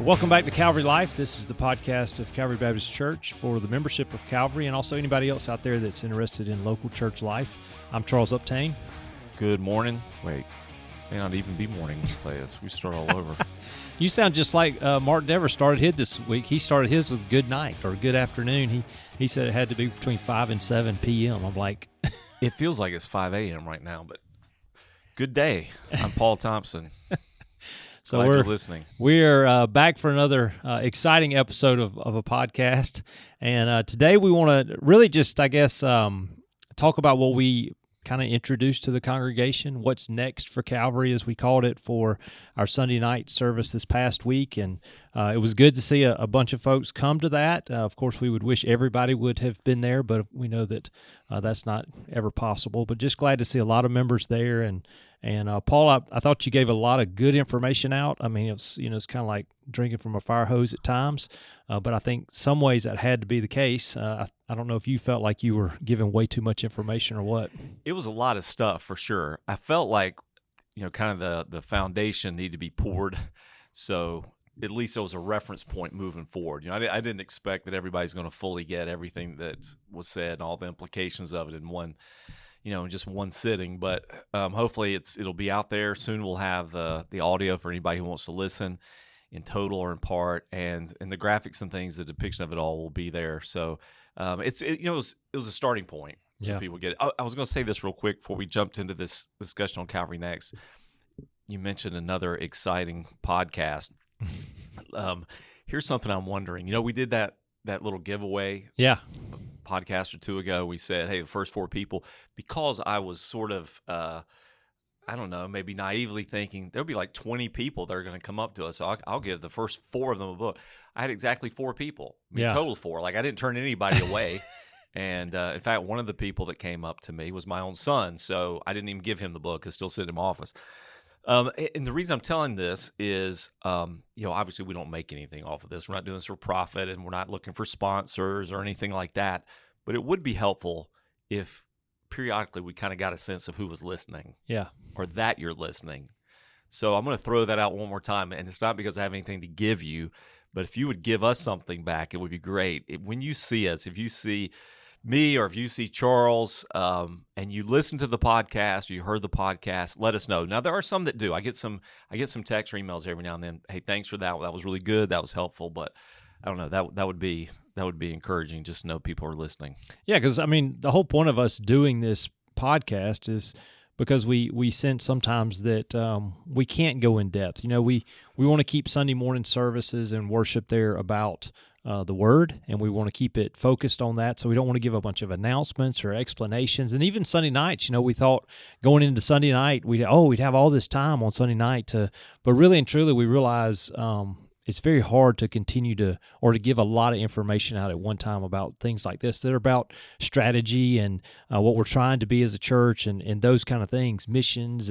Welcome back to Calvary Life. This is the podcast of Calvary Baptist Church for the membership of Calvary and also anybody else out there that's interested in local church life. I'm Charles Uptain. Good morning. Wait, may not even be morning when you play this. We start all over. You sound just like Mark Dever started his this week. He started his with good night or good afternoon. He said it had to be between 5 and 7 p.m. I'm like... It feels like it's 5 a.m. right now, but good day. I'm Paul Thompson. So Glad you're listening. We're back for another exciting episode of a podcast. And today we want to really just, I guess, talk about what we kind of introduced to the congregation, what's next for Calvary, as we called it, for our Sunday night service this past week. And it was good to see a bunch of folks come to that. Of course, we would wish everybody would have been there, but we know that that's not ever possible. But just glad to see a lot of members there. And Paul, I thought you gave a lot of good information out. I mean, it's kind of like drinking from a fire hose at times, but I think some ways that had to be the case. I don't know if you felt like you were giving way too much information or what. It was a lot of stuff for sure. I felt like, kind of the foundation needed to be poured, so at least there was a reference point moving forward. I didn't expect that everybody's going to fully get everything that was said and all the implications of it in one. In just one sitting, but hopefully it'll be out there soon. We'll have the audio for anybody who wants to listen in total or in part, and the graphics and things, the depiction of it all will be there. So it was a starting point so people get it. I was going to say this real quick before we jumped into this discussion on Calvary Next. You mentioned another exciting podcast. Here's something I'm wondering. We did that little giveaway. Yeah. Podcast or two ago, we said, hey, the first 4 people, because I was sort of, I don't know, maybe naively thinking there'll be like 20 people that are going to come up to us. So I'll give the first 4 of them a book. I had exactly 4 people, total 4. Like I didn't turn anybody away. And in fact, one of the people that came up to me was my own son. So I didn't even give him the book. It's still sitting in my office. And the reason I'm telling this is, obviously we don't make anything off of this. We're not doing this for profit, and we're not looking for sponsors or anything like that. But it would be helpful if periodically we kind of got a sense of who was listening. Yeah. Or that you're listening. So I'm going to throw that out one more time. And it's not because I have anything to give you, but if you would give us something back, it would be great. When you see us, if you see me or if you see Charles and you listen to the podcast or you heard the podcast, let us know. Now, there are some that do. I get some text or emails every now and then. Hey, thanks for that. That was really good. That was helpful. But I don't know. That would be encouraging just to know people are listening. Yeah, because, the whole point of us doing this podcast is because we sense sometimes that we can't go in depth. We want to keep Sunday morning services and worship there about the Word, and we want to keep it focused on that, so we don't want to give a bunch of announcements or explanations. And even Sunday nights, we thought going into Sunday night, we'd have all this time on Sunday night but really and truly we realize it's very hard to continue to give a lot of information out at one time about things like this that are about strategy and what we're trying to be as a church and those kind of things, missions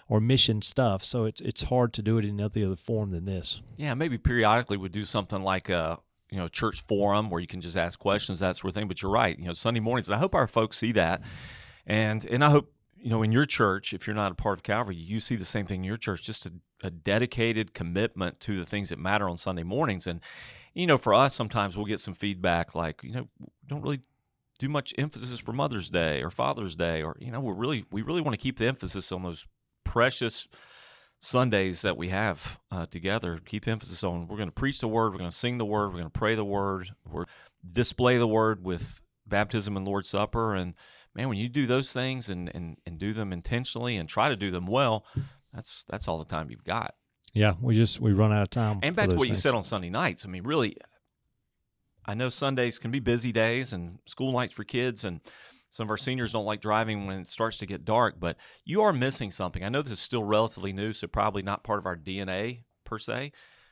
or mission stuff. So it's hard to do it in any other form than this. Yeah, maybe periodically we'd do something like a church forum where you can just ask questions, that sort of thing. But you're right, Sunday mornings, and I hope our folks see that. And I hope, in your church, if you're not a part of Calvary, you see the same thing in your church, just a dedicated commitment to the things that matter on Sunday mornings. And, for us, sometimes we'll get some feedback like, we don't really do much emphasis for Mother's Day or Father's Day, or, we really want to keep the emphasis on those precious Sundays that we have together. Keep emphasis on, we're going to preach the Word, we're going to sing the Word, we're going to pray the Word, we're display the Word with baptism and Lord's Supper. And man, when you do those things and do them intentionally and try to do them well, that's all the time you've got. Yeah, we run out of time. And back to what you said on Sunday nights, really, I know Sundays can be busy days and school nights for kids, and some of our seniors don't like driving when it starts to get dark, but you are missing something. I know this is still relatively new, so probably not part of our DNA per se,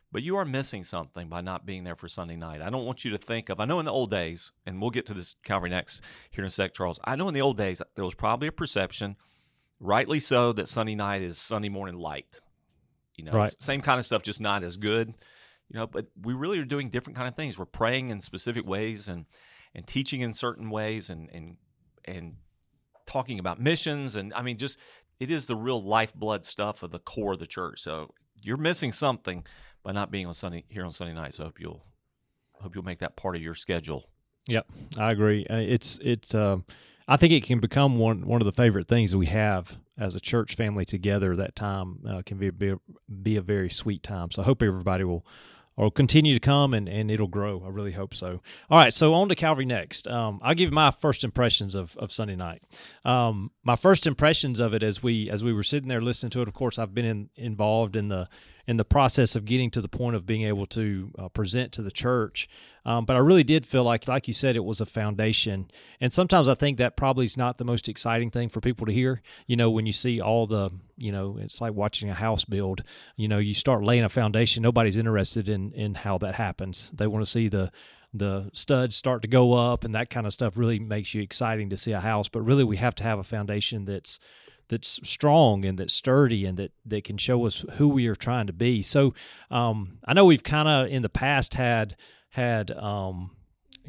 but you are missing something by not being there for Sunday night. I don't want you to think of, I know in the old days, and we'll get to this Calvary Next here in a sec, Charles. I know in the old days there was probably a perception, rightly so, that Sunday night is Sunday morning light. Right. Same kind of stuff, just not as good. But we really are doing different kind of things. We're praying in specific ways and teaching in certain ways and talking about missions. And it is the real lifeblood stuff of the core of the church. So you're missing something by not being on Sunday night. So I hope you'll make that part of your schedule. Yep, I agree. I think it can become one of the favorite things we have as a church family together. That time can be a very sweet time. So I hope everybody will continue to come and it'll grow. I really hope so. All right, so on to Calvary next. I'll give my first impressions of Sunday night. My first impressions of it as we were sitting there listening to it. Of course, I've been involved in the process of getting to the point of being able to present to the church. But I really did feel like you said, it was a foundation. And sometimes I think that probably is not the most exciting thing for people to hear. When you see all the, it's like watching a house build. You start laying a foundation. Nobody's interested in how that happens. They want to see the studs start to go up, and that kind of stuff really makes you exciting to see a house. But really, we have to have a foundation that's strong and that's sturdy and that can show us who we are trying to be. So I know we've kind of in the past had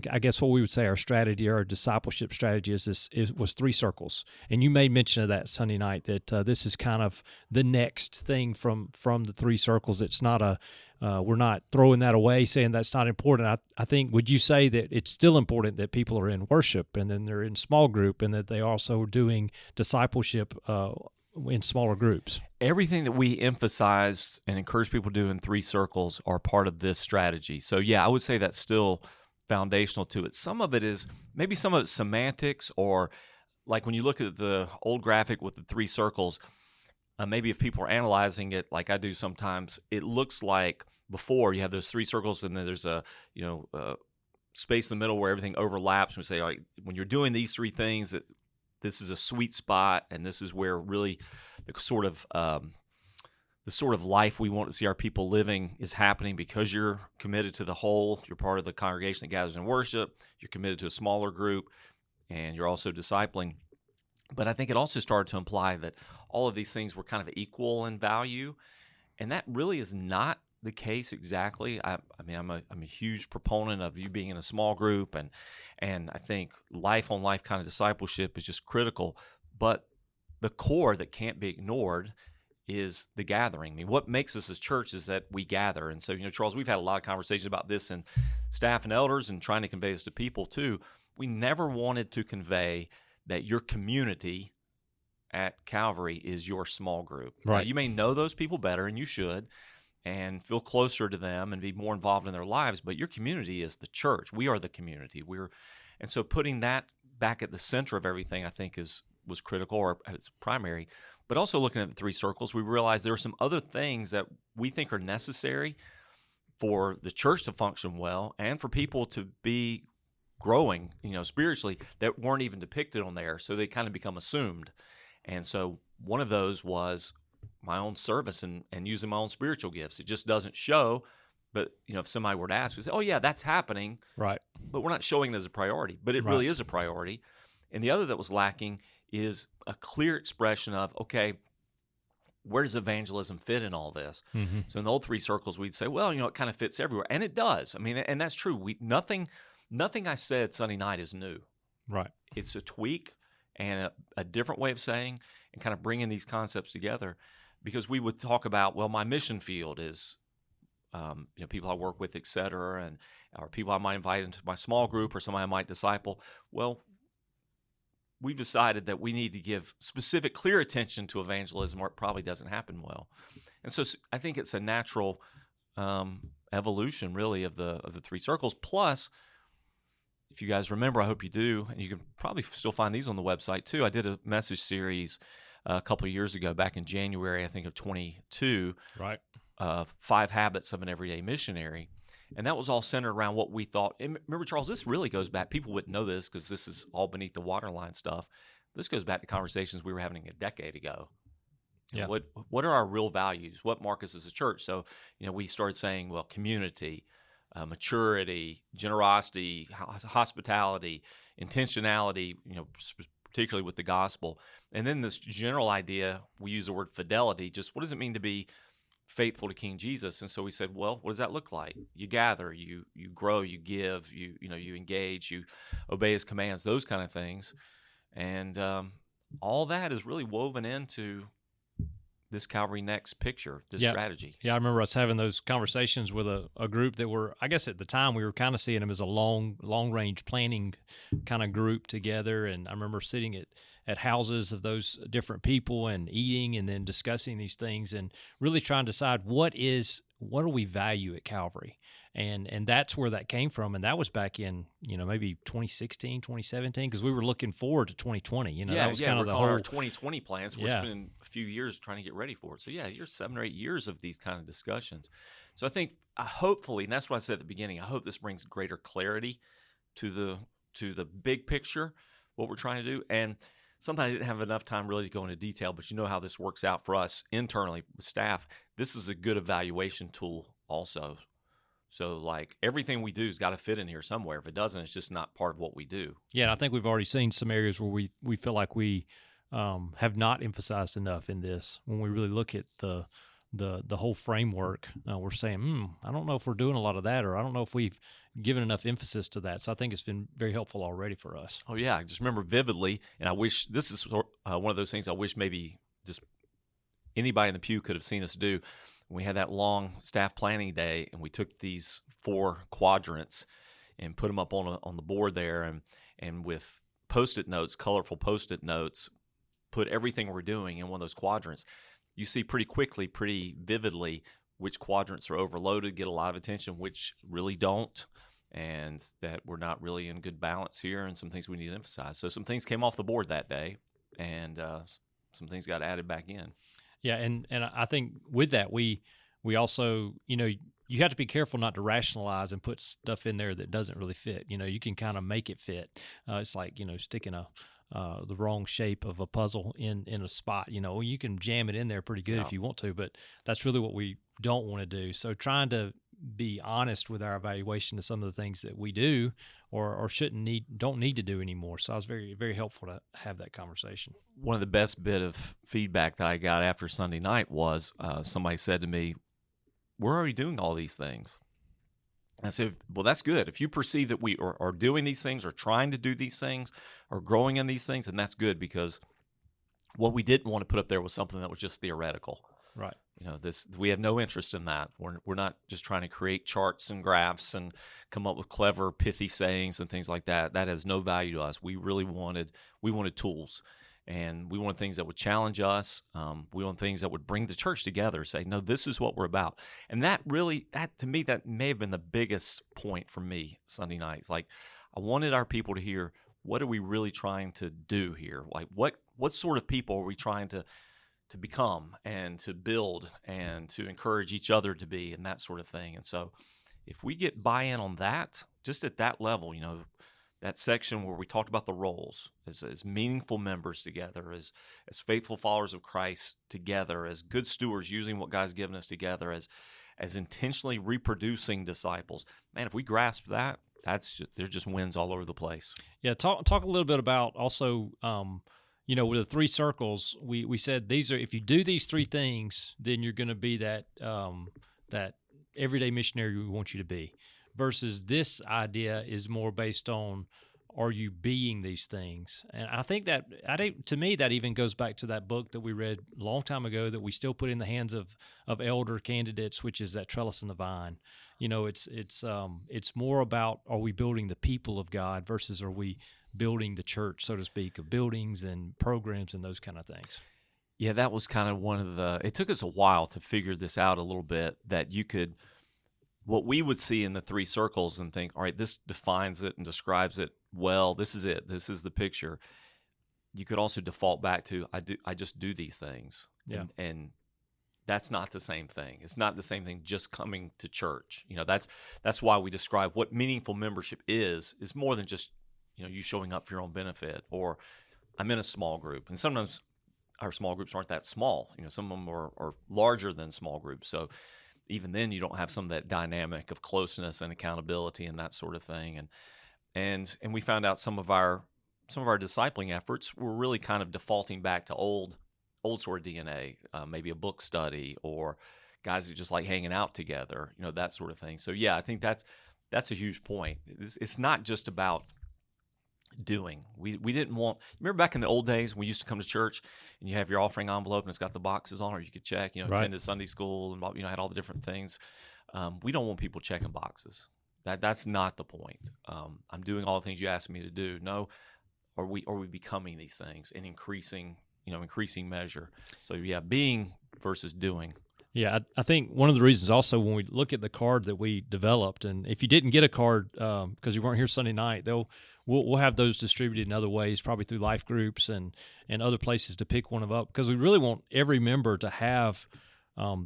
I guess what we would say our strategy, our discipleship strategy was 3 circles. And you made mention of that Sunday night, that this is kind of the next thing from the 3 circles. It's not we're not throwing that away, saying that's not important. I think, would you say that it's still important that people are in worship and then they're in small group and that they also are doing discipleship in smaller groups? Everything that we emphasize and encourage people to do in 3 circles are part of this strategy. So yeah, I would say that's still foundational to it. Some of it is maybe some of it's semantics, or like when you look at the old graphic with the 3 circles, maybe if people are analyzing it like I do sometimes, it looks like before you have those 3 circles and then there's a space in the middle where everything overlaps. We say, all right, when you're doing these 3 things, this is a sweet spot, and this is where really the sort of life we want to see our people living is happening, because you're committed to the whole. You're part of the congregation that gathers in worship. You're committed to a smaller group, and you're also discipling. But I think it also started to imply that all of these things were kind of equal in value, and that really is not the case exactly. I mean, I'm a huge proponent of you being in a small group, and I think life on life kind of discipleship is just critical. But the core that can't be ignored is the gathering. I mean, what makes us as church is that we gather. And so, Charles, we've had a lot of conversations about this in staff and elders and trying to convey this to people too. We never wanted to convey that your community at Calvary is your small group. Right. Now, you may know those people better, and you should, and feel closer to them and be more involved in their lives, but your community is the church. We are the community. And so putting that back at the center of everything, I think, was critical, or it's primary. But also looking at the 3 circles, we realized there are some other things that we think are necessary for the church to function well and for people to be growing, spiritually, that weren't even depicted on there. So they kind of become assumed. And so one of those was my own service and using my own spiritual gifts. It just doesn't show, but if somebody were to ask, we say, oh yeah, that's happening. Right. But we're not showing it as a priority, but it really is a priority. And the other that was lacking is a clear expression of, okay, where does evangelism fit in all this? Mm-hmm. So in the old 3 circles, we'd say, well, it kind of fits everywhere. And it does. I mean, and that's true. Nothing I said Sunday night is new. Right. It's a tweak and a different way of saying and kind of bringing these concepts together, because we would talk about, well, my mission field is, people I work with, et cetera, or people I might invite into my small group or somebody I might disciple. Well, we've decided that we need to give specific, clear attention to evangelism, or it probably doesn't happen well. And so I think it's a natural evolution, really, of the 3 circles. Plus, if you guys remember, I hope you do, and you can probably still find these on the website too. I did a message series a couple of years ago, back in January, I think, of 22. Right. 5 Habits of an Everyday Missionary. And that was all centered around what we thought. And remember, Charles, this really goes back. People wouldn't know this because this is all beneath the waterline stuff. This goes back to conversations we were having a decade ago. Yeah. What are our real values? What mark us as a church? So, we started saying, well, community, maturity, generosity, hospitality, intentionality, particularly with the gospel. And then this general idea, we use the word fidelity. Just what does it mean to be faithful to King Jesus? And so we said, well, what does that look like? You gather, you grow, you give, you engage, you obey his commands, those kind of things. And all that is really woven into this Calvary Next picture, this Yeah. strategy. Yeah, I remember us having those conversations with a group that were, I guess at the time we were kind of seeing them as a long range planning kind of group together. And I remember sitting at houses of those different people and eating and then discussing these things and really trying to decide what do we value at Calvary. And that's where that came from. And that was back in, maybe 2016, 2017, because we were looking forward to 2020. That was kind we're of the calling whole our 2020 plans. We're spending a few years trying to get ready for it. So you're 7 or 8 years of these kind of discussions. So I think hopefully, and that's what I said at the beginning, I hope this brings greater clarity to the big picture, what we're trying to do. And sometimes I didn't have enough time really to go into detail, but you know how this works out for us internally with staff. This is a good evaluation tool also. So like everything we do has got to fit in here somewhere. If it doesn't, it's just not part of what we do. Yeah, and I think we've already seen some areas where we feel like we have not emphasized enough in this. When we really look at the whole framework, we're saying, I don't know if we're doing a lot of that, or I don't know if we've given enough emphasis to that. So I think it's been very helpful already for us. Oh yeah, I just remember vividly, and I wish this is one of those things I wish maybe just anybody in the pew could have seen us do. We had that long staff planning day, and we took these 4 quadrants and put them up on the board there, and with Post-it notes, colorful Post-it notes, put everything we're doing in one of those quadrants. You see pretty quickly, pretty vividly, which quadrants are overloaded, get a lot of attention, which really don't, and that we're not really in good balance here, and some things we need to emphasize. So some things came off the board that day, and some things got added back in. Yeah, and I think with that, we also, you have to be careful not to rationalize and put stuff in there that doesn't really fit. You can kind of make it fit. It's like, sticking the wrong shape of a puzzle in a spot. You can jam it in there pretty good if you want to, but that's really what we don't want to do. So trying to be honest with our evaluation of some of the things that we do or don't need to do anymore. So I was very, very helpful to have that conversation. One of the best bit of feedback that I got after Sunday night was somebody said to me, "We're already doing all these things." I said, well, that's good. If you perceive that we are doing these things or trying to do these things or growing in these things, then that's good, because what we didn't want to put up there was something that was just theoretical. Right. We have no interest in that. We're not just trying to create charts and graphs and come up with clever, pithy sayings and things like that. That has no value to us. We really wanted tools, and we wanted things that would challenge us. We wanted things that would bring the church together, say, no, this is what we're about. And that to me, that may have been the biggest point for me Sunday nights. Like, I wanted our people to hear, what are we really trying to do here? Like, what sort of people are we trying to become and to build and to encourage each other to be, and that sort of thing. And so if we get buy-in on that, just at that level, that section where we talked about the roles as meaningful members together, as faithful followers of Christ together, as good stewards using what God's given us together, as intentionally reproducing disciples. Man, if we grasp that, there's just wins all over the place. Yeah, talk a little bit about also, with the 3 circles, we said these are, if you do these 3 things, then you're going to be that everyday missionary we want you to be. Versus this idea is more based on, are you being these things? And I think that, to me, that even goes back to that book that we read a long time ago that we still put in the hands of elder candidates, which is that Trellis and the Vine. It's more about, are we building the people of God versus are we building the church, so to speak, of buildings and programs and those kind of things. Yeah, that was kind of it took us a while to figure this out a little bit, that you could, what we would see in the 3 circles and think, all right, this defines it and describes it well, this is it, this is the picture. You could also default back to, I just do these things. Yeah. And that's not the same thing. It's not the same thing just coming to church. That's why we describe what meaningful membership is more than just, you showing up for your own benefit, or I'm in a small group. And sometimes our small groups aren't that small. Some of them are larger than small groups. So even then, you don't have some of that dynamic of closeness and accountability and that sort of thing. And we found out some of our discipling efforts were really kind of defaulting back to old sort of DNA, maybe a book study, or guys that just like hanging out together, that sort of thing. So yeah, I think that's a huge point. It's not just about doing. We didn't want. Remember back in the old days, we used to come to church and you have your offering envelope and it's got the boxes on it. You could check. Right. Attended Sunday school and had all the different things. We don't want people checking boxes. That's not the point. I'm doing all the things you asked me to do. No, are we becoming these things in increasing measure? So yeah, being versus doing. Yeah, I think one of the reasons also when we look at the card that we developed, and if you didn't get a card because you weren't here Sunday night, we'll have those distributed in other ways, probably through life groups and other places to pick one of up, because we really want every member to have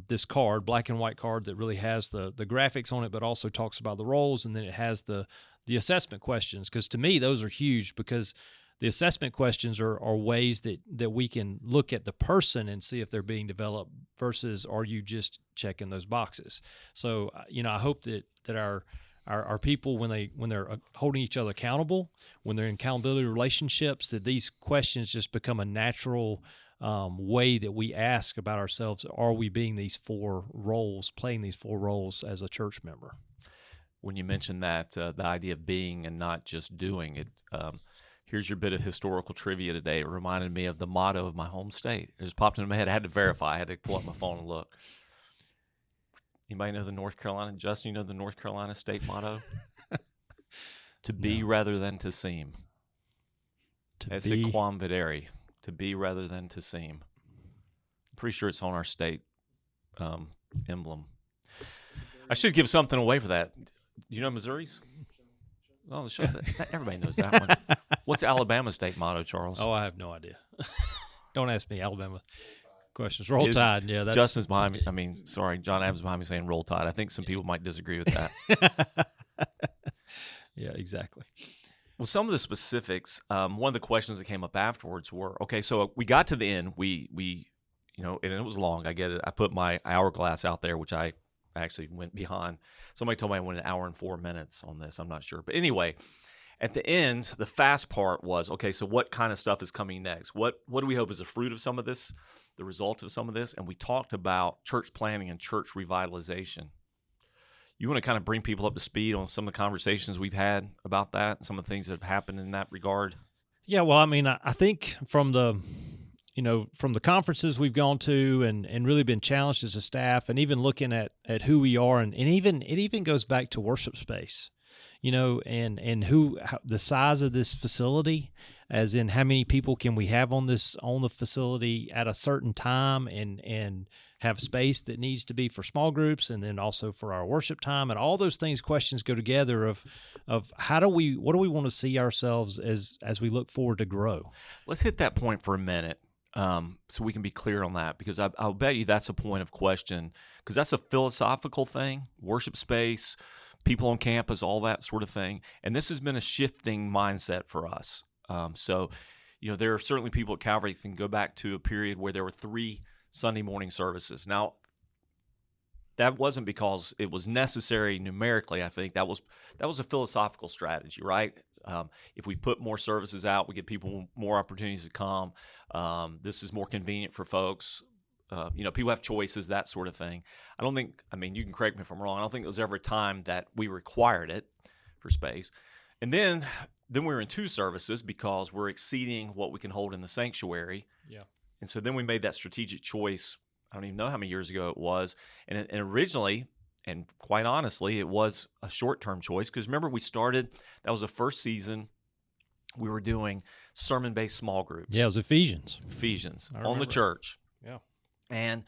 this card, black and white card that really has the graphics on it, but also talks about the roles, and then it has the assessment questions, because to me those are huge, because the assessment questions are ways that we can look at the person and see if they're being developed versus are you just checking those boxes. So, I hope that our people, when they're holding each other accountable, when they're in accountability relationships, that these questions just become a natural way that we ask about ourselves. Are we playing these four roles as a church member? When you mentioned that, the idea of being and not just doing it, here's your bit of historical trivia today. It reminded me of the motto of my home state. It just popped into my head. I had to verify. I had to pull up my phone and look. Anybody know the North Carolina? Justin, you know the North Carolina state motto? To be rather than to seem. Esse quam videre. To be rather than to seem. I'm pretty sure it's on our state emblem. I should give something away for that. Do you know Missouri's? Oh, everybody knows that one. What's Alabama's state motto, Charles? Oh, I have no idea. Don't ask me Alabama questions. Roll Tide. Yeah, that's... Justin's behind me. John Adams behind me saying Roll Tide. I think some people might disagree with that. Yeah, exactly. Well, some of the specifics, one of the questions that came up afterwards were, okay, so we got to the end. We and it was long. I get it. I put my hourglass out there, which I actually went beyond. Somebody told me I went an hour and 4 minutes on this. I'm not sure. But anyway, at the end, the fast part was, okay, so what kind of stuff is coming next? What do we hope is the fruit of some of this, the result of some of this? And we talked about church planning and church revitalization. You want to kind of bring people up to speed on some of the conversations we've had about that, some of the things that have happened in that regard? Yeah, well, I think from the conferences we've gone to and really been challenged as a staff, and even looking at who we are, and it even goes back to worship space, and how the size of this facility, as in how many people can we have on the facility at a certain time, and have space that needs to be for small groups, and then also for our worship time, and all those questions go together of what do we want to see ourselves as we look forward to grow. Let's hit that point for a minute. So we can be clear on that, because I'll bet you that's a point of question, because that's a philosophical thing, worship space, people on campus, all that sort of thing. And this has been a shifting mindset for us. So there are certainly people at Calvary that can go back to a period where there were 3 Sunday morning services. Now, that wasn't because it was necessary numerically. I think that was a philosophical strategy, right? If we put more services out, we give people more opportunities to come. This is more convenient for folks. People have choices, that sort of thing. You can correct me if I'm wrong. I don't think there was ever a time that we required it for space. And then we were in 2 services because we're exceeding what we can hold in the sanctuary. Yeah. And so then we made that strategic choice. I don't even know how many years ago it was. And originally, and quite honestly, it was a short-term choice, because remember that was the first season we were doing sermon-based small groups. Yeah, it was Ephesians on the church. Yeah. And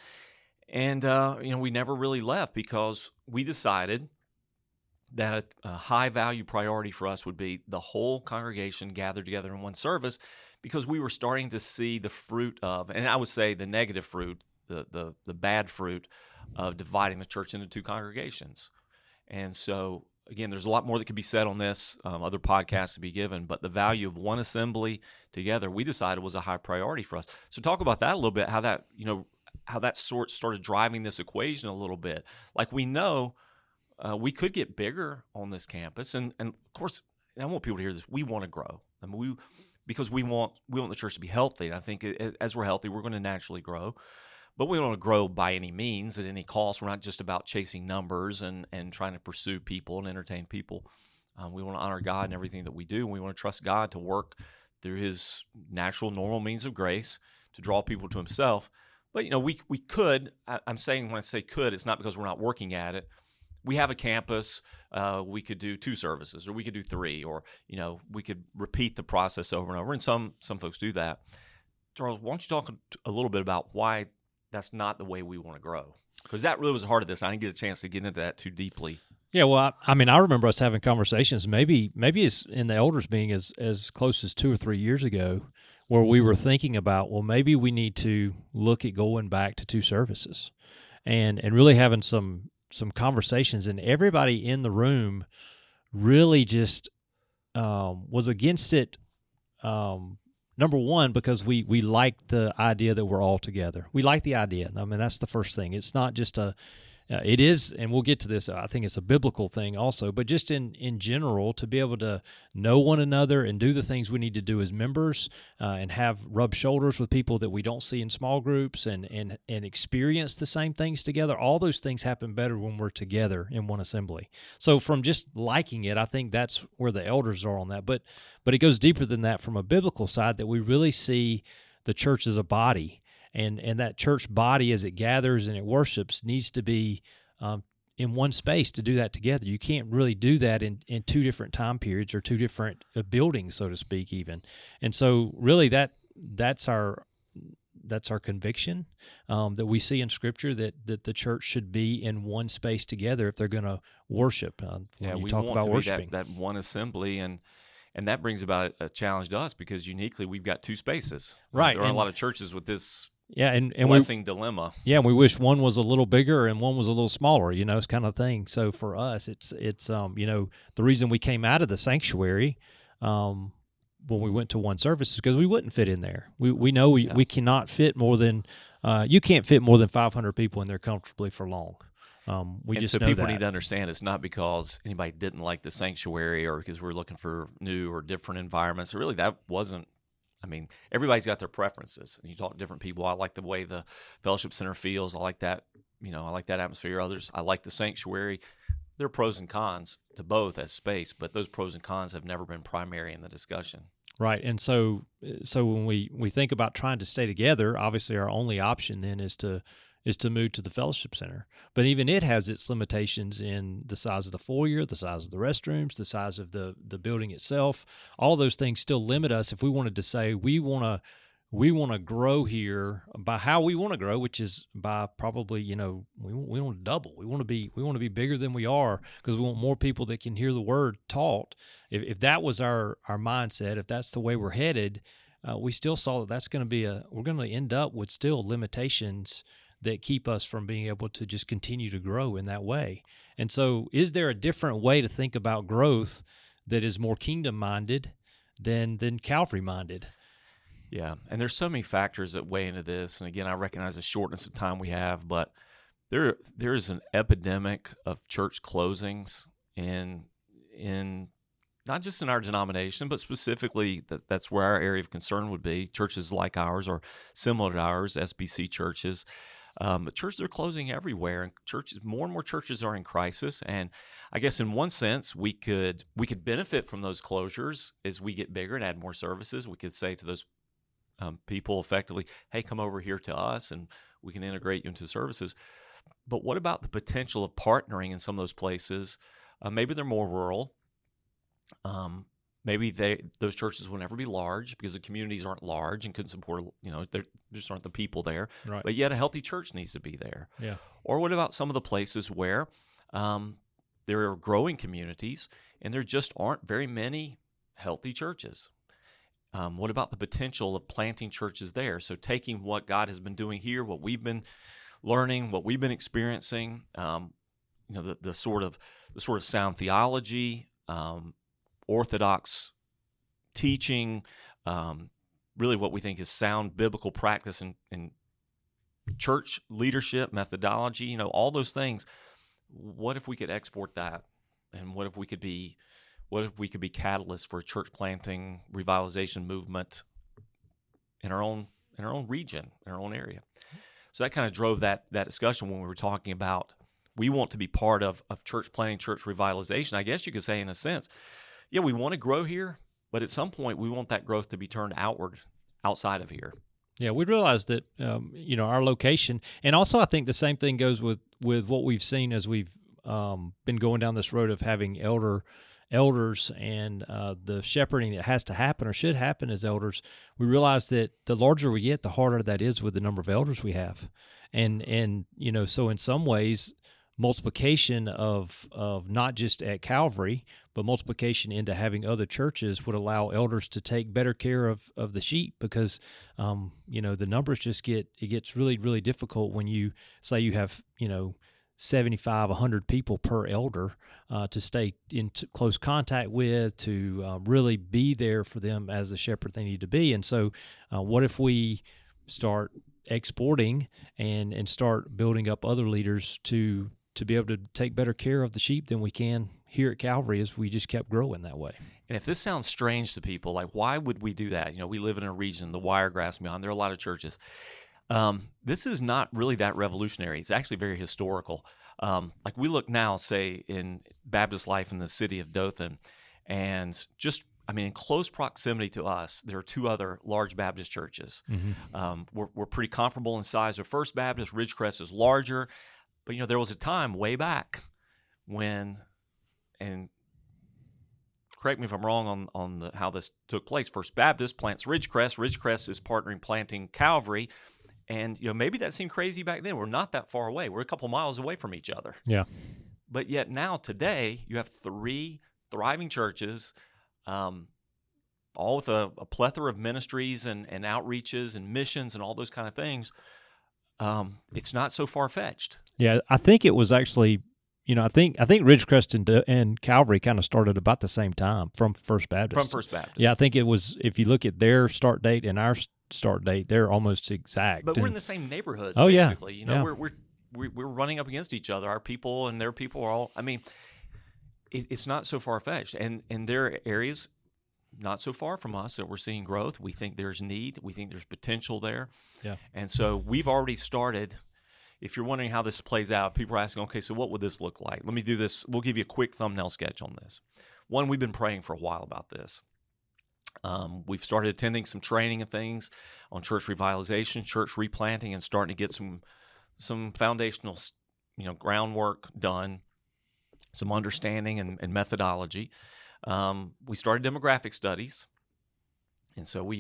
we never really left, because we decided that a high-value priority for us would be the whole congregation gathered together in one service, because we were starting to see the fruit of, and I would say the negative fruit, the bad fruit of dividing the church into 2 congregations. And so, again, there's a lot more that could be said on this, other podcasts to be given, but the value of one assembly together, we decided was a high priority for us. So talk about that a little bit, how that started driving this equation a little bit. Like, we know we could get bigger on this campus, and of course, and I want people to hear this, we want to grow. Because we want the church to be healthy, and I think as we're healthy, we're going to naturally grow. But we don't want to grow by any means, at any cost. We're not just about chasing numbers and trying to pursue people and entertain people. We want to honor God in everything that we do, and we want to trust God to work through His natural, normal means of grace to draw people to Himself. But we could. I'm saying when I say could, it's not because we're not working at it. We have a campus. We could do 2 services, or we could do 3, or we could repeat the process over and over. And some folks do that. Charles, why don't you talk a little bit about why that's not the way we want to grow? Because that really was the heart of this. I didn't get a chance to get into that too deeply. Yeah, well, I mean, I remember us having conversations. Maybe it's in the elders being as close as 2 or 3 years ago, where we were thinking about, well, maybe we need to look at going back to 2 services, and really having some conversations. And everybody in the room really just was against it. Number one, because we like the idea that we're all together. We like the idea. I mean, that's the first thing. It's not just it is, and we'll get to this, I think it's a biblical thing also, but just in general, to be able to know one another and do the things we need to do as members, and rub shoulders with people that we don't see in small groups, and experience the same things together. All those things happen better when we're together in one assembly. So from just liking it, I think that's where the elders are on that. But it goes deeper than that from a biblical side, that we really see the church as a body. And that church body, as it gathers and it worships, needs to be in one space to do that together. You can't really do that in 2 different time periods or 2 different buildings, so to speak, even. And so really that's our conviction, that we see in Scripture, that the church should be in one space together if they're going to worship. We talk about worshiping. That one assembly, and that brings about a challenge to us, because uniquely we've got 2 spaces. Right. There are a lot of churches with this and blessing dilemma. Yeah, and we wish one was a little bigger and one was a little smaller, it's kind of thing. So for us, it's the reason we came out of the sanctuary when we went to 1 service is because we wouldn't fit in there. We know we cannot fit more than you can't fit more than 500 people in there comfortably for long. People need to understand it's not because anybody didn't like the sanctuary or because we're looking for new or different environments. Really, that wasn't. I mean, everybody's got their preferences, and you talk to different people. I like the way the fellowship center feels. I like that. I like that atmosphere. Others, I like the sanctuary. There are pros and cons to both as space, but those pros and cons have never been primary in the discussion. Right, and so when we think about trying to stay together, obviously our only option then is to move to the fellowship center. But even it has its limitations in the size of the foyer, the size of the restrooms, the size of the building itself. All those things still limit us if we wanted to say we want to grow here by how we want to grow, which is by probably, we want to double. We want to be bigger than we are, because we want more people that can hear the word taught. If that was our mindset, if that's the way we're headed, we still saw that's going to be we're going to end up with still limitations that keep us from being able to just continue to grow in that way. And so is there a different way to think about growth that is more kingdom-minded than Calvary-minded? Yeah, and there's so many factors that weigh into this. And again, I recognize the shortness of time we have, but there is an epidemic of church closings in not just in our denomination, but specifically that's where our area of concern would be. Churches like ours or similar to ours, SBC churches. But churches are closing everywhere, and more and more churches are in crisis. And I guess in one sense, we could benefit from those closures as we get bigger and add more services. We could say to those people effectively, "Hey, come over here to us, and we can integrate you into services." But what about the potential of partnering in some of those places? Maybe they're more rural. Maybe those churches will never be large because the communities aren't large and couldn't support, there just aren't the people there. Right. But yet a healthy church needs to be there. Yeah. Or what about some of the places where there are growing communities and there just aren't very many healthy churches? What about the potential of planting churches there? So taking what God has been doing here, what we've been learning, what we've been experiencing, the sort of sound theology, orthodox teaching, really what we think is sound biblical practice and church leadership methodology, all those things. What if we could export that? And what if we could be catalysts for a church planting revitalization movement in our own region, in our own area? So that kind of drove that discussion when we were talking about we want to be part of church planting, church revitalization. I guess you could say, in a sense, yeah, we want to grow here, but at some point we want that growth to be turned outward, outside of here. Yeah, we realized that our location, and also I think the same thing goes with what we've seen as we've been going down this road of having elders and the shepherding that has to happen or should happen as elders. We realize that the larger we get, the harder that is with the number of elders we have, and so in some ways, multiplication of not just at Calvary, but multiplication into having other churches would allow elders to take better care of the sheep, because the numbers gets really, really difficult when you say you have 75, 100 people per elder to stay in close contact with, to really be there for them as the shepherd they need to be. And so what if we start exporting and start building up other leaders to be able to take better care of the sheep than we can here at Calvary, as we just kept growing that way. And if this sounds strange to people, like, why would we do that? We live in a region, the Wiregrass beyond, there are a lot of churches. This is not really that revolutionary. It's actually very historical. Like, we look now, say, in Baptist life in the city of Dothan, and in close proximity to us, there are two other large Baptist churches. Mm-hmm. We're pretty comparable in size of First Baptist. Ridgecrest is larger. But, there was a time way back when, and correct me if I'm wrong on how this took place, First Baptist plants Ridgecrest. Ridgecrest is partnering planting Calvary. And, maybe that seemed crazy back then. We're not that far away. We're a couple miles away from each other. Yeah. But yet now, today, you have 3 thriving churches, all with a plethora of ministries and outreaches and missions and all those kind of things. It's not so far-fetched. Yeah, I think it was actually, I think Ridgecrest and Calvary kind of started about the same time from First Baptist. From First Baptist. Yeah, I think it was, if you look at their start date and our start date, they're almost exact. But we're in the same neighborhoods, oh, basically. Yeah. We're running up against each other. Our people and their people are all, it's not so far-fetched. And there are areas not so far from us that we're seeing growth. We think there's need. We think there's potential there. Yeah. And so we've already started. If you're wondering how this plays out, people are asking, okay, so what would this look like? Let me do this. We'll give you a quick thumbnail sketch on this. One, we've been praying for a while about this. We've started attending some training and things on church revitalization, church replanting, and starting to get some foundational, groundwork done, some understanding and methodology. We started demographic studies, and so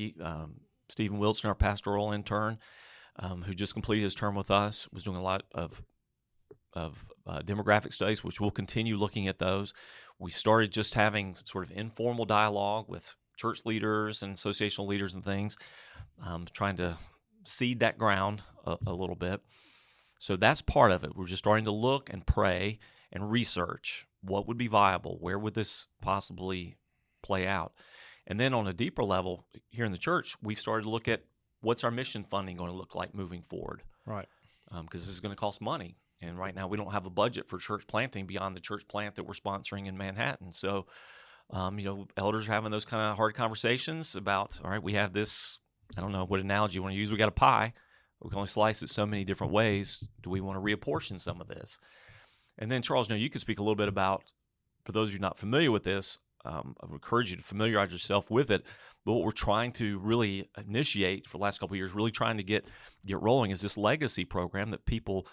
Stephen Wilson, our pastoral intern, who just completed his term with us, was doing a lot of demographic studies, which we'll continue looking at those. We started just having sort of informal dialogue with church leaders and associational leaders and things, trying to seed that ground a little bit. So that's part of it. We're just starting to look and pray and research what would be viable, where would this possibly play out. And then on a deeper level here in the church, we've started to look at what's our mission funding going to look like moving forward. Right. Because this is going to cost money. And right now we don't have a budget for church planting beyond the church plant that we're sponsoring in Manhattan. So, elders are having those kind of hard conversations about, all right, we have this, I don't know what analogy you want to use. We got a pie. We can only slice it so many different ways. Do we want to reapportion some of this? And then, Charles, you could speak a little bit about, for those of you not familiar with this, I would encourage you to familiarize yourself with it. But what we're trying to really initiate for the last couple of years, really trying to get rolling, is this legacy program that people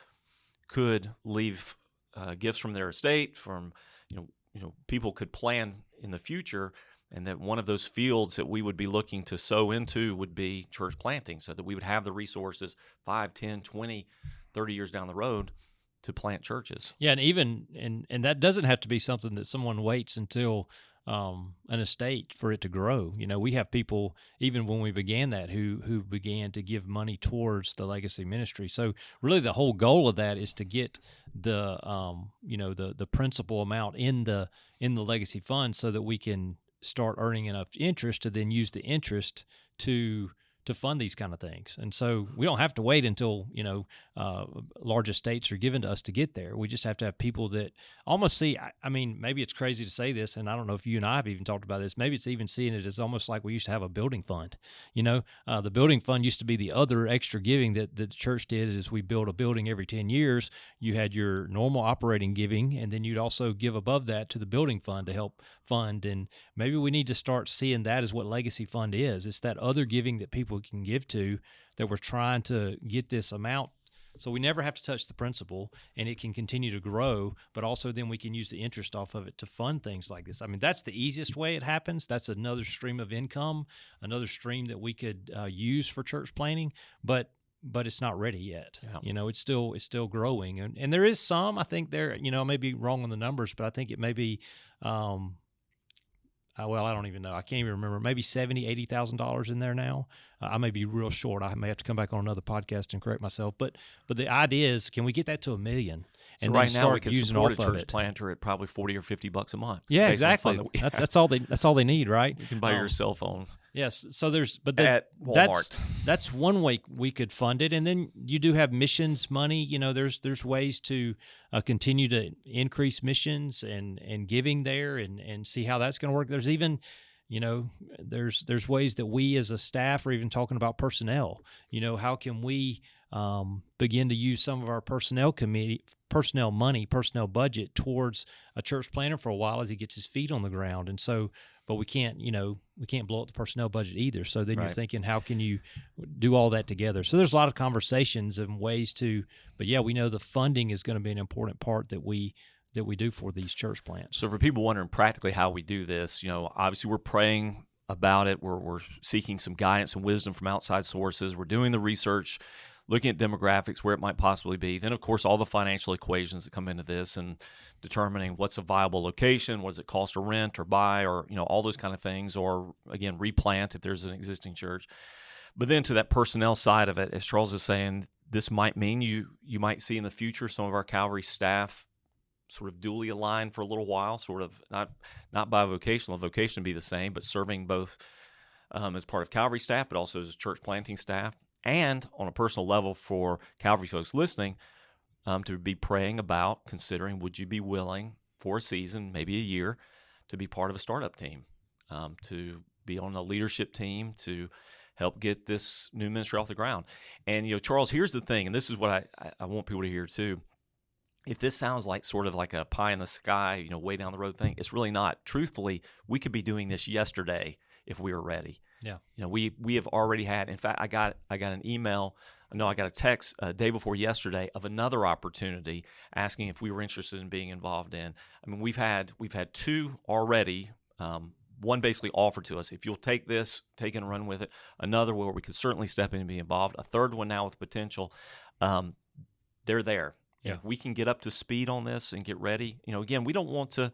could leave gifts from their estate, from people could plan in the future, and that one of those fields that we would be looking to sow into would be church planting, so that we would have the resources 5, 10, 20, 30 years down the road to plant churches. Yeah, and even and that doesn't have to be something that someone waits until an estate for it to grow. We have people, even when we began that, who began to give money towards the legacy ministry. So really the whole goal of that is to get the the principal amount in the legacy fund, so that we can start earning enough interest to then use the interest to fund these kind of things. And so we don't have to wait until, large estates are given to us to get there. We just have to have people that almost see, I mean, maybe it's crazy to say this, and I don't know if you and I have even talked about this. Maybe it's even seeing it as almost like we used to have a building fund. The building fund used to be the other extra giving that the church did is we built a building every 10 years. You had your normal operating giving, and then you'd also give above that to the building fund to help fund. And maybe we need to start seeing that as what Legacy Fund is. It's that other giving that people can give to, that we're trying to get this amount so we never have to touch the principal, and it can continue to grow, but also then we can use the interest off of it to fund things like this. I mean, that's the easiest way it happens. That's another stream of income, another stream that we could use for church planning, but it's not ready yet. Yeah. It's still growing, and there is some. I think there. I may be wrong on the numbers, but I think it may be. Well, I don't even know. I can't even remember. Maybe $70,000, $80,000 in there now. I may be real short. I may have to come back on another podcast and correct myself. But the idea is, can we get that to $1 million? So right now we can support a church planter at probably $40 or $50 a month. Yeah, exactly. That's all they need, right? You can buy your cell phone. Yes. So at Walmart. That's one way we could fund it, and then you do have missions money. There's ways to continue to increase missions and giving there, and see how that's going to work. There's even there's ways that we as a staff are even talking about personnel. How can we begin to use some of our personnel money, personnel budget towards a church planter for a while as he gets his feet on the ground. And so, but we can't blow up the personnel budget either. So then You're thinking, how can you do all that together? So there's a lot of conversations and ways to, but yeah, we know the funding is going to be an important part that we do for these church plants. So for people wondering practically how we do this, obviously we're praying about it. We're seeking some guidance and wisdom from outside sources. We're doing the research, looking at demographics, where it might possibly be. Then, of course, all the financial equations that come into this and determining what's a viable location, what does it cost to rent or buy, or, all those kind of things, or, again, replant if there's an existing church. But then to that personnel side of it, as Charles is saying, this might mean you might see in the future some of our Calvary staff sort of dually aligned for a little while, sort of not by vocational. Vocation would be the same, but serving both as part of Calvary staff, but also as church planting staff. And on a personal level for Calvary folks listening, to be praying about, considering, would you be willing for a season, maybe a year, to be part of a startup team, to be on a leadership team, to help get this new ministry off the ground. And, Charles, here's the thing, and this is what I want people to hear too. If this sounds like sort of like a pie in the sky, way down the road thing, it's really not. Truthfully, we could be doing this yesterday if we were ready. Yeah. We have already had. In fact, I got an email. No, I got a text a day before yesterday of another opportunity asking if we were interested in being involved in. I mean, we've had two already. One basically offered to us, if you'll take this, take it and run with it. Another where we could certainly step in and be involved. A third one now with potential. They're there. Yeah. If we can get up to speed on this and get ready, again, we don't want to.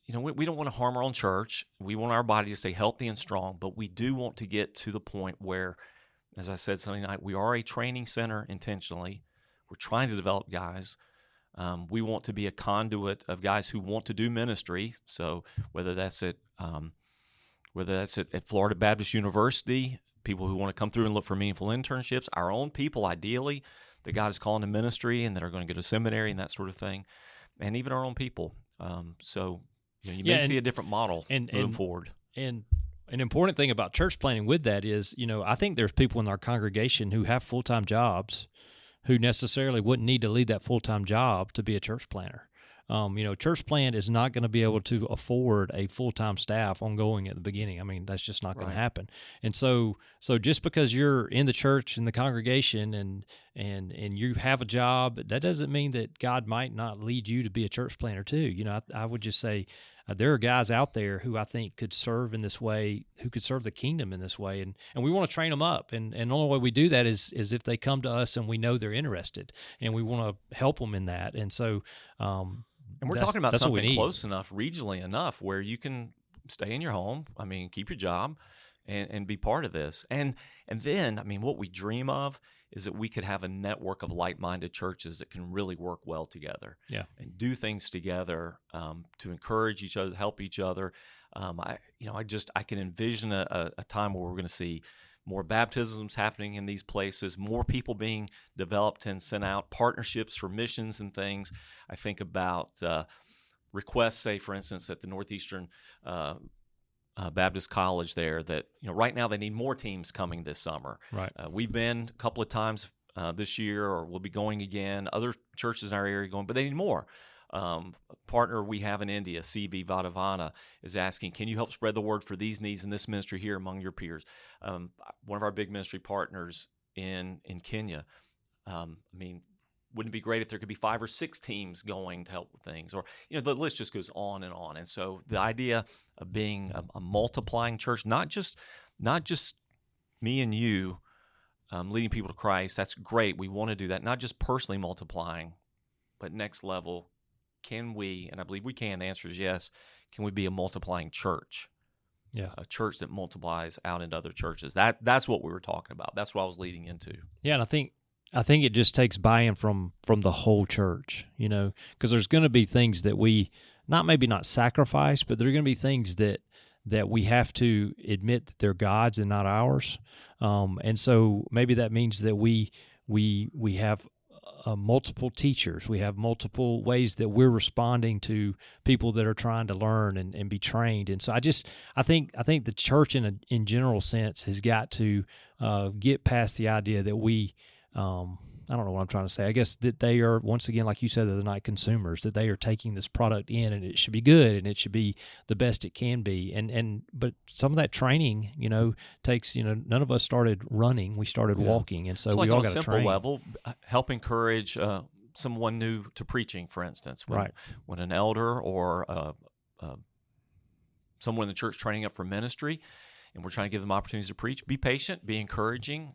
We don't want to harm our own church. We want our body to stay healthy and strong, but we do want to get to the point where, as I said Sunday night, we are a training center intentionally. We're trying to develop guys. We want to be a conduit of guys who want to do ministry. So whether that's at Florida Baptist University, people who want to come through and look for meaningful internships, our own people, ideally, that God is calling to ministry and that are going to go to seminary and that sort of thing, and even our own people. You may see a different model moving forward. And an important thing about church planting with that is, I think there's people in our congregation who have full-time jobs who necessarily wouldn't need to leave that full-time job to be a church planter. Church plant is not going to be able to afford a full-time staff ongoing at the beginning. I mean, that's just not going to happen. And so just because you're in the church, in the congregation, and you have a job, that doesn't mean that God might not lead you to be a church planter too. I would just say there are guys out there who I think could serve in this way, who could serve the kingdom in this way, and we want to train them up. And the only way we do that is if they come to us and we know they're interested, and we want to help them in that. And so, and we're talking about something close enough, regionally enough, where you can stay in your home. I mean, keep your job and be part of this. And then, I mean, what we dream of is that we could have a network of like-minded churches that can really work well together, and do things together to encourage each other, help each other. I can envision a time where we're going to see more baptisms happening in these places, more people being developed and sent out, partnerships for missions and things. I think about requests, say, for instance, at the Northeastern Baptist College there, that right now they need more teams coming this summer. Right. We've been a couple of times this year, or we'll be going again. Other churches in our area going, but they need more. A partner we have in India, CV Vadavana, is asking, can you help spread the word for these needs in this ministry here among your peers? One of our big ministry partners in Kenya, wouldn't it be great if there could be 5 or 6 teams going to help with things? Or, the list just goes on and on. And so the idea of being a multiplying church, not just me and you leading people to Christ, that's great. We want to do that. Not just personally multiplying, but next level, can we, and I believe we can, the answer is yes, can we be a multiplying church? Yeah. A church that multiplies out into other churches. That's what we were talking about. That's what I was leading into. Yeah, and I think it just takes buy-in from the whole church, because there's going to be things that we maybe not sacrifice, but there are going to be things that we have to admit that they're God's and not ours. And so maybe that means that we have multiple teachers. We have multiple ways that we're responding to people that are trying to learn and be trained. And so I think the church in general sense has got to get past the idea that we I don't know what I'm trying to say. I guess that they are, once again, like you said the other night, consumers, that they are taking this product in and it should be good and it should be the best it can be. But some of that training, takes, none of us started running. We started walking. And so it's we like all on got a to simple train. level, help encourage someone new to preaching, for instance. When an elder or someone in the church training up for ministry, and we're trying to give them opportunities to preach, be patient, be encouraging,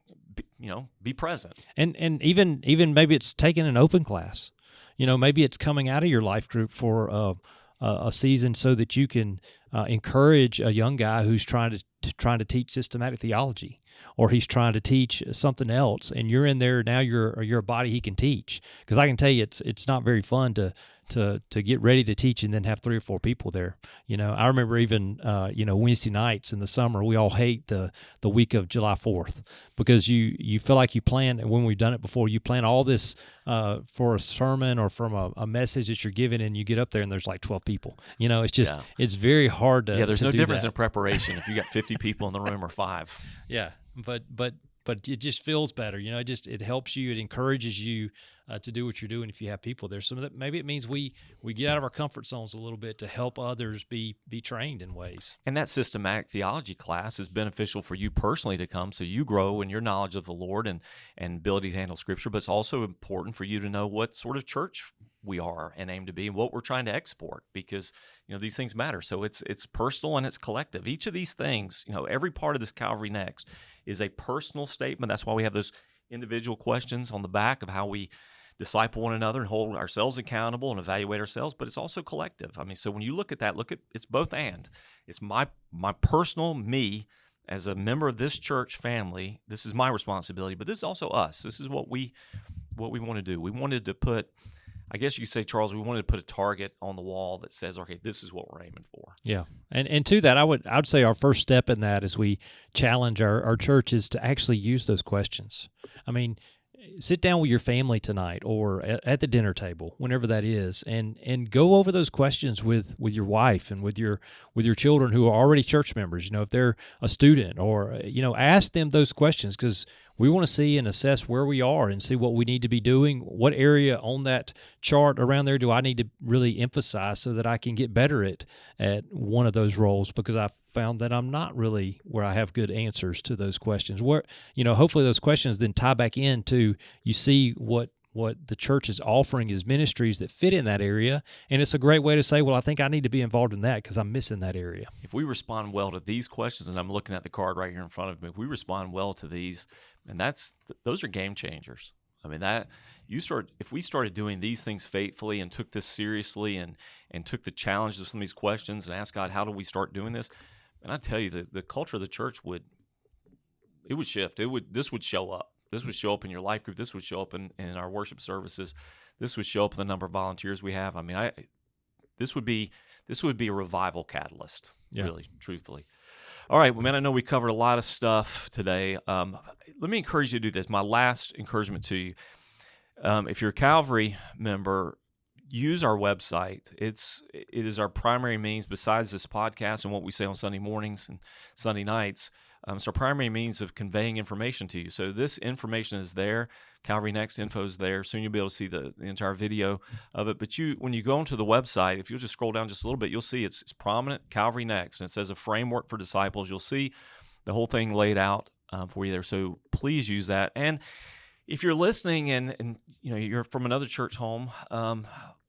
be present. And even maybe it's taking an open class. Maybe it's coming out of your life group for a season so that you can encourage a young guy who's trying to teach systematic theology, or he's trying to teach something else, and you're in there now. You're a body he can teach. Because I can tell you, it's not very fun to get ready to teach and then have 3 or 4 people there. I remember even Wednesday nights in the summer, we all hate the week of July 4th, because you feel like you plan, and when we've done it before, you plan all this for a sermon or from a message that you're giving, and you get up there and there's like 12 people. It's just it's very hard to there's to no do difference that. in preparation if you got 50 people in the room or 5. Yeah, but it just feels better. It helps you. It encourages you to do what you're doing if you have people there. So that maybe it means we get out of our comfort zones a little bit to help others be trained in ways. And that systematic theology class is beneficial for you personally to come, so you grow in your knowledge of the Lord and ability to handle Scripture. But it's also important for you to know what sort of church we are and aim to be, and what we're trying to export, because these things matter. So it's personal and it's collective. Each of these things, every part of this Calvary Next is a personal statement. That's why we have those individual questions on the back of how we disciple one another and hold ourselves accountable and evaluate ourselves, but it's also collective. So when you look at that, it's both and. It's my personal me as a member of this church family. This is my responsibility, but this is also us. This is what we want to do. We wanted to put, I guess you could say, Charles, we wanted to put a target on the wall that says, okay, this is what we're aiming for. Yeah. And to that, I would say our first step in that, as we challenge our church, is to actually use those questions. Sit down with your family tonight, or at the dinner table, whenever that is, and go over those questions with your wife and with your children who are already church members. If they're a student, or ask them those questions, because we want to see and assess where we are and see what we need to be doing. What area on that chart around there do I need to really emphasize so that I can get better at one of those roles? Because I've found that I'm not really where I have good answers to those questions. Where, hopefully those questions then tie back into, you see what the church is offering as ministries that fit in that area. And it's a great way to say, well, I think I need to be involved in that because I'm missing that area. If we respond well to these questions, and I'm looking at the card right here in front of me, if we respond well to these, and those are game changers. If we started doing these things faithfully and took this seriously and took the challenge of some of these questions and asked God, how do we start doing this? And I tell you, the culture of the church would shift. This would show up. This would show up in your life group. This would show up in our worship services. This would show up in the number of volunteers we have. This would be a revival catalyst, really, truthfully. All right, well, man, I know we covered a lot of stuff today. Let me encourage you to do this. My last encouragement to you, if you're a Calvary member, use our website. It is our primary means, besides this podcast and what we say on Sunday mornings and Sunday nights. It's our primary means of conveying information to you. So this information is there. Calvary Next info is there. Soon you'll be able to see the entire video of it. But when you go onto the website, if you'll just scroll down just a little bit, you'll see it's prominent, Calvary Next, and it says a framework for disciples. You'll see the whole thing laid out for you there. So please use that. And if you're listening and you're from another church home,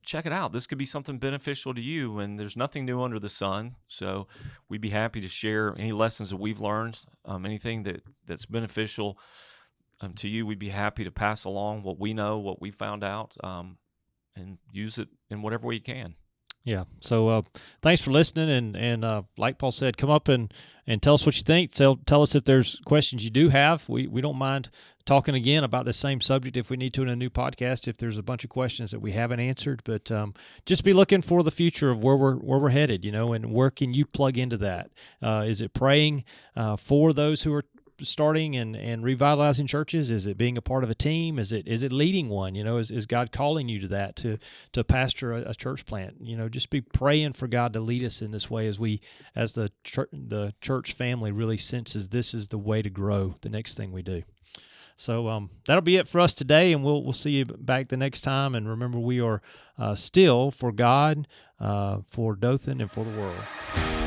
check it out. This could be something beneficial to you, and there's nothing new under the sun. So we'd be happy to share any lessons that we've learned, anything that's beneficial to you. We'd be happy to pass along what we know, what we found out, and use it in whatever way you can. Yeah. So thanks for listening, and like Paul said, come up and tell us what you think. Tell us if there's questions you do have. We don't mind talking again about the same subject if we need to in a new podcast, if there's a bunch of questions that we haven't answered. But just be looking for the future of where we're headed, and where can you plug into that? Is it praying for those who are starting and revitalizing churches? Is it being a part of a team? Is it leading one? Is God calling you to that, to pastor a church plant? Just be praying for God to lead us in this way as the church family really senses this is the way to grow the next thing we do. So that'll be it for us today, and we'll see you back the next time. And remember, we are still for God, for Dothan, and for the world.